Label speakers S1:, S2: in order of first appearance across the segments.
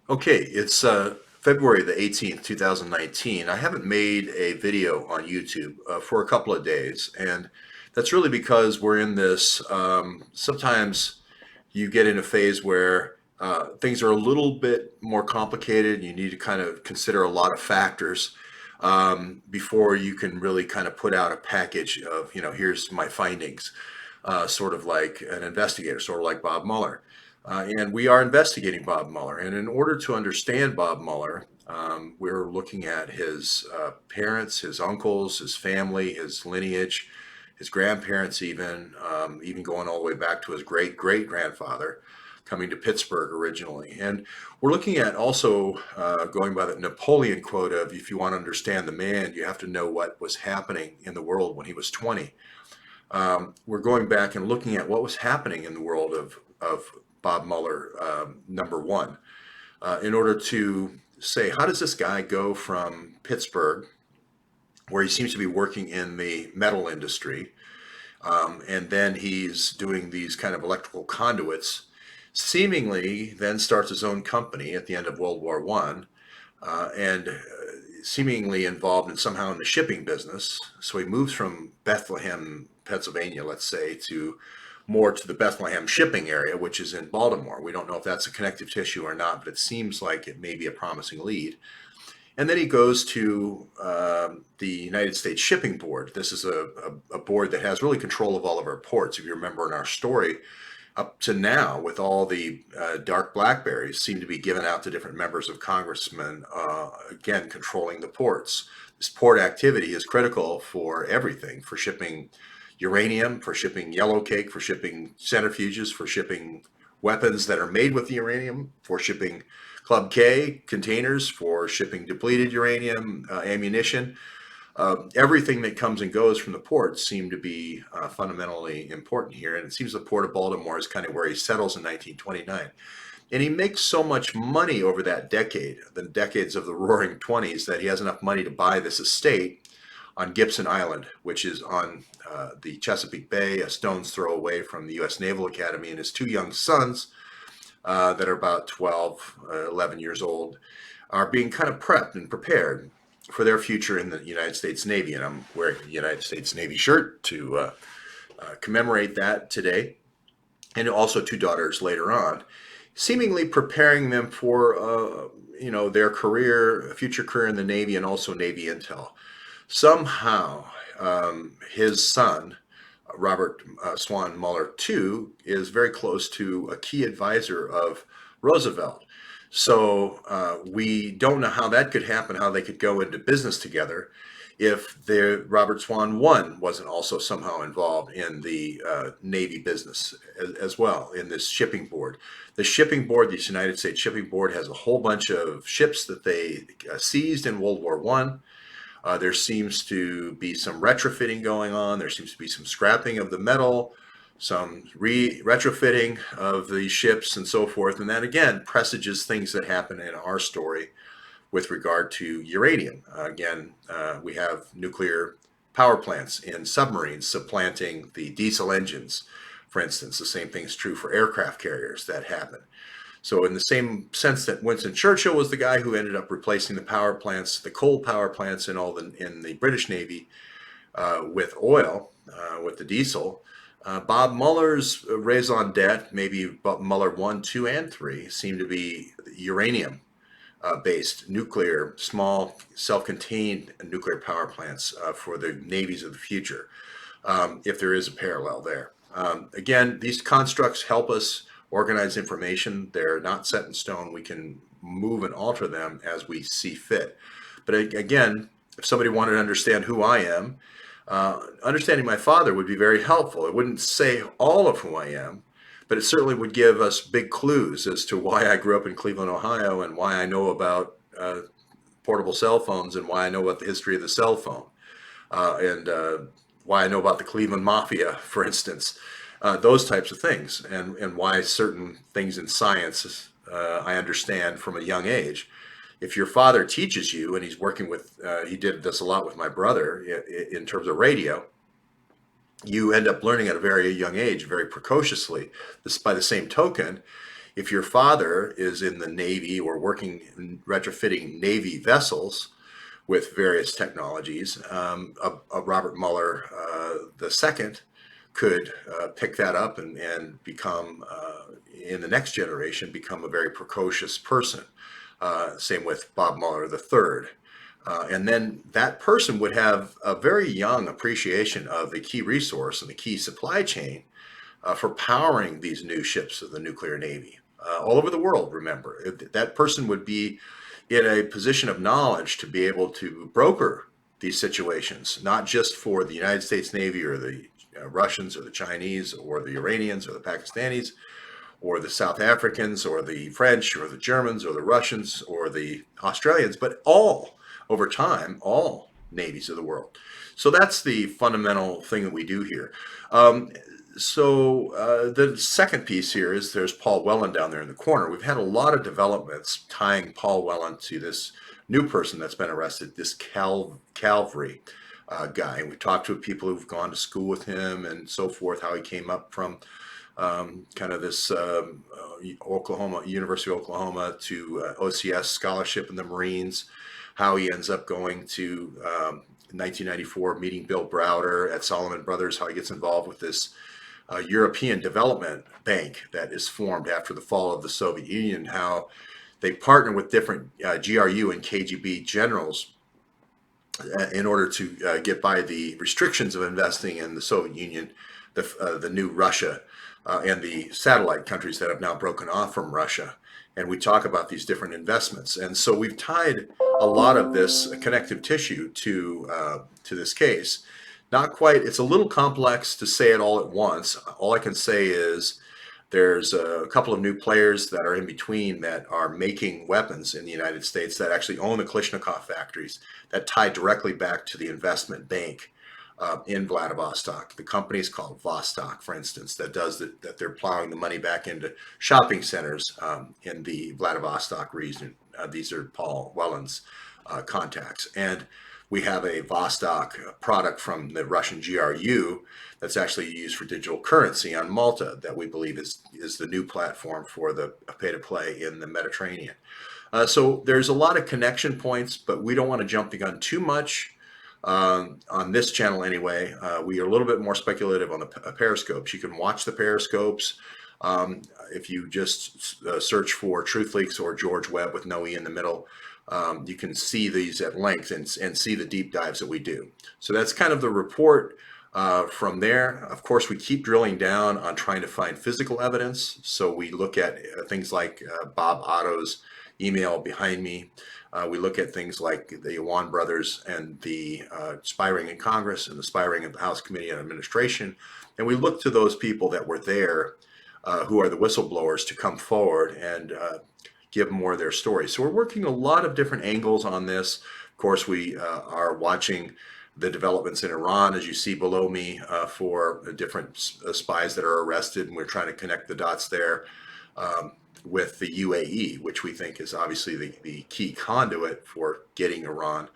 S1: Okay, it's February the 18th, 2019. I haven't made a video on YouTube for a couple of days, and that's really because we're in this. Sometimes you get in a phase where things are a little bit more complicated. You need to kind of consider a lot of factors before you can really kind of put out a package of, here's my findings, sort of like an investigator, sort of like Bob Mueller. And we are investigating Bob Mueller. And in order to understand Bob Mueller, we're looking at his parents, his uncles, his family, his lineage, his grandparents, even going all the way back to his great great grandfather coming to Pittsburgh originally. And we're looking at also going by the Napoleon quote of, if you want to understand the man, you have to know what was happening in the world when he was 20. We're going back and looking at what was happening in the world of Bob Mueller, number one, in order to say, how does this guy go from Pittsburgh, where he seems to be working in the metal industry, and then he's doing these kind of electrical conduits, seemingly then starts his own company at the end of World War One, and seemingly involved in somehow in the shipping business. So he moves from Bethlehem, Pennsylvania, let's say, to more to the Bethlehem shipping area, which is in Baltimore. We don't know if that's a connective tissue or not, but it seems like it may be a promising lead. And then he goes to the United States Shipping Board. This is a board that has really control of all of our ports. If you remember in our story, up to now, with all the dark Blackberries seem to be given out to different members of congressmen, again, controlling the ports. This port activity is critical for everything, for shipping uranium, for shipping yellow cake, for shipping centrifuges, for shipping weapons that are made with the uranium, for shipping Club K containers, for shipping depleted uranium, ammunition. Everything that comes and goes from the port seem to be fundamentally important here. And it seems the Port of Baltimore is kind of where he settles in 1929. And he makes so much money over that decade, the decades of the Roaring Twenties, that he has enough money to buy this estate on Gibson Island, which is on the Chesapeake Bay, a stone's throw away from the U.S. Naval Academy. And his two young sons, that are about 12, 11 years old, are being kind of prepped and prepared for their future in the United States Navy. And I'm wearing a United States Navy shirt to commemorate that today. And also two daughters later on, seemingly preparing them for, their career, future career in the Navy, and also Navy intel. Somehow, his son, Robert Swan Mueller II, is very close to a key advisor of Roosevelt. So we don't know how that could happen, how they could go into business together if Robert Swan I wasn't also somehow involved in the Navy business as well, in this shipping board. The shipping board, the United States Shipping Board, has a whole bunch of ships that they seized in World War One. There seems to be some retrofitting going on. There seems to be some scrapping of the metal, some retrofitting of the ships and so forth. And that again presages things that happen in our story with regard to uranium. We have nuclear power plants in submarines supplanting the diesel engines, for instance. The same thing is true for aircraft carriers that happen. So in the same sense that Winston Churchill was the guy who ended up replacing the power plants, the coal power plants in the British Navy with oil, with the diesel, Bob Mueller's raison d'etre, maybe Mueller 1, 2, and 3, seem to be uranium based nuclear, small, self-contained nuclear power plants for the navies of the future, if there is a parallel there. Again, these constructs help us organize information. They're not set in stone. We can move and alter them as we see fit. But again, if somebody wanted to understand who I am, understanding my father would be very helpful. It wouldn't say all of who I am, but it certainly would give us big clues as to why I grew up in Cleveland, Ohio, and why I know about portable cell phones, and why I know about the history of the cell phone, and why I know about the Cleveland Mafia, for instance. Those types of things, and why certain things in science I understand from a young age. If your father teaches you, and he's working with, he did this a lot with my brother in terms of radio, you end up learning at a very young age, very precociously. This, by the same token, if your father is in the Navy or working in retrofitting Navy vessels with various technologies, a Robert Mueller the second could pick that up and become, in the next generation, become a very precocious person. Same with Bob Mueller the third. And then that person would have a very young appreciation of the key resource and the key supply chain for powering these new ships of the nuclear navy all over the world. Remember, that person would be in a position of knowledge to be able to broker these situations, not just for the United States Navy or the Russians or the Chinese or the Iranians or the Pakistanis or the South Africans or the French or the Germans or the Russians or the Australians, but all, over time, all navies of the world. So that's the fundamental thing that we do here. The second piece here is there's Paul Whelan down there in the corner. We've had a lot of developments tying Paul Whelan to this new person that's been arrested, this Calvey guy. We talked to people who've gone to school with him and so forth, how he came up from kind of this University of Oklahoma to OCS scholarship in the Marines, how he ends up going to 1994 meeting Bill Browder at Salomon Brothers, how he gets involved with this European Development Bank that is formed after the fall of the Soviet Union, how they partner with different GRU and KGB generals in order to get by the restrictions of investing in the Soviet Union, the new Russia, and the satellite countries that have now broken off from Russia. And we talk about these different investments. And so we've tied a lot of this connective tissue to this case. Not quite, it's a little complex to say it all at once. All I can say is there's a couple of new players that are in between that are making weapons in the United States that actually own the Kalashnikov factories that tie directly back to the investment bank in Vladivostok. The company is called Vostok, for instance, that they're plowing the money back into shopping centers in the Vladivostok region. These are Paul Whelan's contacts. And we have a Vostok product from the Russian GRU that's actually used for digital currency on Malta that we believe is the new platform for the pay-to-play in the Mediterranean. So there's a lot of connection points, but we don't want to jump the gun too much on this channel anyway. We are a little bit more speculative on the periscopes. You can watch the periscopes if you just search for Truth Leaks or George Webb with no E in the middle. You can see these at length and see the deep dives that we do. So that's kind of the report from there. Of course, we keep drilling down on trying to find physical evidence. So we look at things like Bob Otto's email behind me. We look at things like the Awan brothers and the spy ring in Congress and the spy ring in the House Committee on Administration. And we look to those people that were there who are the whistleblowers to come forward and give more of their stories. So we're working a lot of different angles on this. Of course, we are watching the developments in Iran, as you see below me, for different spies that are arrested, and we're trying to connect the dots there with the UAE, which we think is obviously the key conduit for getting Iran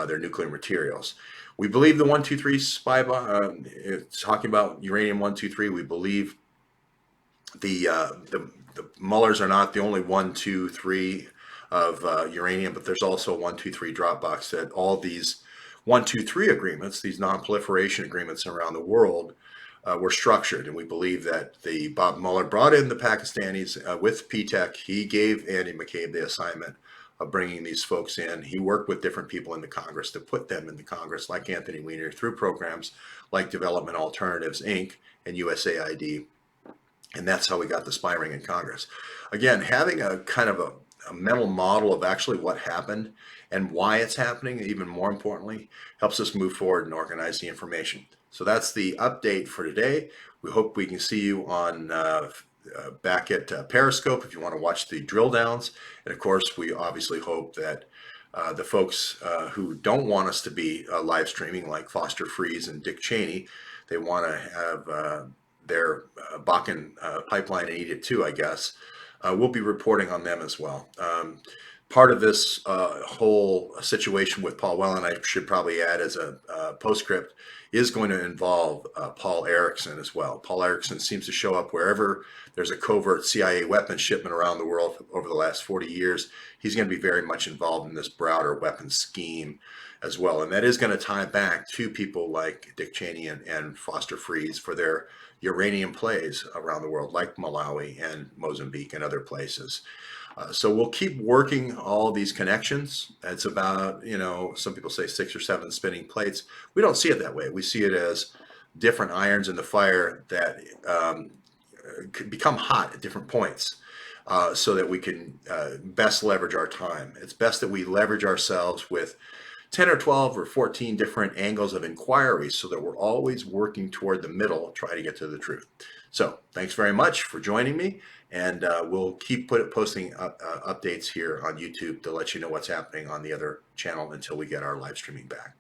S1: their nuclear materials. We believe the 123 spy bomb, talking about uranium 123, we believe the Muellers are not the only 1, 2, 3 of uranium, but there's also a 1, 2, 3 drop box that all these 1, 2, 3 agreements, these non-proliferation agreements around the world, were structured. And we believe that the Bob Mueller brought in the Pakistanis with PTEC. He gave Andy McCabe the assignment of bringing these folks in. He worked with different people in the Congress to put them in the Congress, like Anthony Weiner, through programs like Development Alternatives, Inc. and USAID. And that's how we got the spy ring in Congress. Again, having a kind of a mental model of actually what happened and why it's happening, even more importantly, helps us move forward and organize the information. So that's the update for today. We hope we can see you on back at Periscope if you want to watch the drill downs. And of course, we obviously hope that the folks who don't want us to be live streaming, like Foster Freeze and Dick Cheney, they want to have their Bakken pipeline and eat it too, I guess. We'll be reporting on them as well. part of this whole situation with Paul Whelan, I should probably add as a postscript, is going to involve Paul Erickson as well. Paul Erickson seems to show up wherever there's a covert CIA weapons shipment around the world over the last 40 years. He's going to be very much involved in this broader weapons scheme as well. And that is going to tie back to people like Dick Cheney and Foster Friess for their uranium plays around the world, like Malawi and Mozambique and other places. So we'll keep working all these connections. It's about, some people say 6 or 7 spinning plates. We don't see it that way. We see it as different irons in the fire that could become hot at different points so that we can best leverage our time. It's best that we leverage ourselves with 10 or 12 or 14 different angles of inquiry so that we're always working toward the middle, trying to get to the truth. So thanks very much for joining me. And we'll keep posting updates here on YouTube to let you know what's happening on the other channel until we get our live streaming back.